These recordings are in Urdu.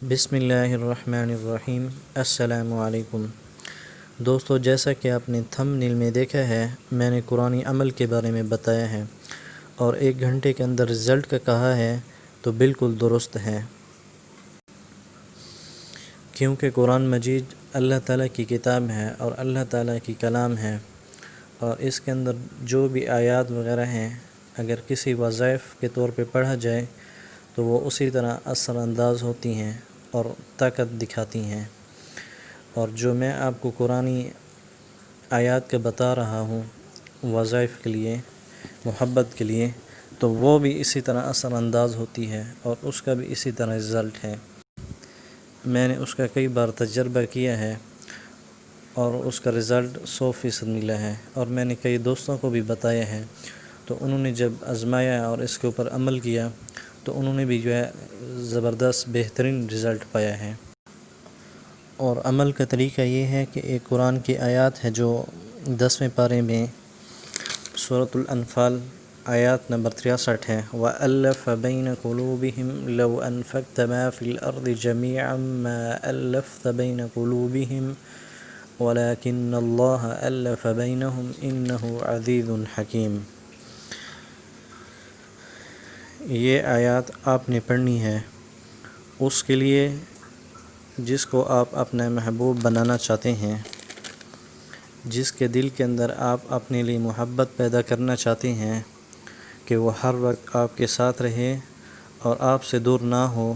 بسم اللہ الرحمن الرحیم۔ السلام علیکم دوستو، جیسا کہ آپ نے تھمبنیل میں دیکھا ہے، میں نے قرآنی عمل کے بارے میں بتایا ہے اور 1 گھنٹے کے اندر رزلٹ کا کہا ہے، تو بالکل درست ہے، کیونکہ قرآن مجید اللہ تعالیٰ کی کتاب ہے اور اللہ تعالیٰ کی کلام ہے، اور اس کے اندر جو بھی آیات وغیرہ ہیں، اگر کسی وظائف کے طور پہ پڑھا جائے تو وہ اسی طرح اثر انداز ہوتی ہیں اور طاقت دکھاتی ہیں، اور جو میں آپ کو قرآنی آیات کا بتا رہا ہوں وظائف کے لیے، محبت کے لیے، تو وہ بھی اسی طرح اثر انداز ہوتی ہے اور اس کا بھی اسی طرح رزلٹ ہے۔ میں نے اس کا کئی بار تجربہ کیا ہے اور اس کا رزلٹ 100% ملا ہے، اور میں نے کئی دوستوں کو بھی بتایا ہے، تو انہوں نے جب آزمایا اور اس کے اوپر عمل کیا تو انہوں نے بھی زبردست بہترین رزلٹ پایا ہے۔ اور عمل کا طریقہ یہ ہے کہ ایک قرآن کی آیات ہے جو 10ویں پارے میں سورۃ الانفال آیات نمبر 63 ہے، وَأَلَّفَ بَيْنَ قُلُوبِهِمْ لَوْ أَنفَقْتَ مَا فِي الْأَرْضِ جَمِيعًا مَا أَلَّفْتَ بَيْنَ قُلُوبِهِمْ وَلَكِنَّ اللَّهَ أَلَّفَ بَيْنَهُمْ إِنَّهُ عَزِيزٌ حَكِيمٌ۔ یہ آیات آپ نے پڑھنی ہے اس کے لیے جس کو آپ اپنا محبوب بنانا چاہتے ہیں، جس کے دل کے اندر آپ اپنے لیے محبت پیدا کرنا چاہتے ہیں کہ وہ ہر وقت آپ کے ساتھ رہے اور آپ سے دور نہ ہو،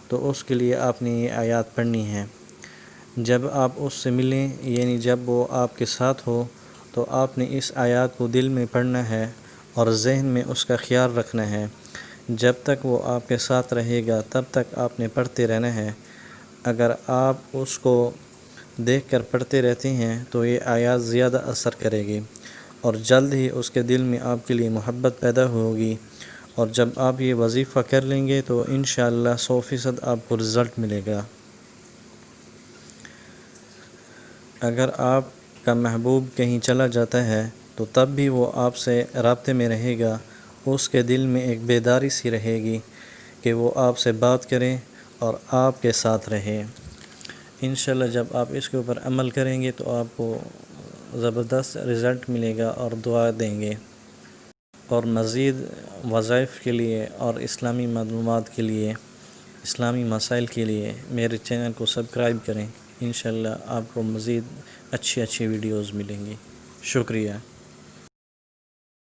تو اس کے لیے آپ نے یہ آیات پڑھنی ہے۔ جب آپ اس سے ملیں، یعنی جب وہ آپ کے ساتھ ہو، تو آپ نے اس آیات کو دل میں پڑھنا ہے اور ذہن میں اس کا خیال رکھنا ہے۔ جب تک وہ آپ کے ساتھ رہے گا تب تک آپ نے پڑھتے رہنا ہے۔ اگر آپ اس کو دیکھ کر پڑھتے رہتے ہیں تو یہ آیات زیادہ اثر کرے گی اور جلد ہی اس کے دل میں آپ کے لیے محبت پیدا ہوگی، اور جب آپ یہ وظیفہ کر لیں گے تو انشاءاللہ 100% آپ کو رزلٹ ملے گا۔ اگر آپ کا محبوب کہیں چلا جاتا ہے تو تب بھی وہ آپ سے رابطے میں رہے گا، اس کے دل میں ایک بیداری سی رہے گی کہ وہ آپ سے بات کرے اور آپ کے ساتھ رہے۔ انشاءاللہ جب آپ اس کے اوپر عمل کریں گے تو آپ کو زبردست رزلٹ ملے گا اور دعا دیں گے۔ اور مزید وظائف کے لیے اور اسلامی معلومات کے لیے، اسلامی مسائل کے لیے میرے چینل کو سبسکرائب کریں۔ انشاءاللہ آپ کو مزید اچھی ویڈیوز ملیں گی۔ شکریہ۔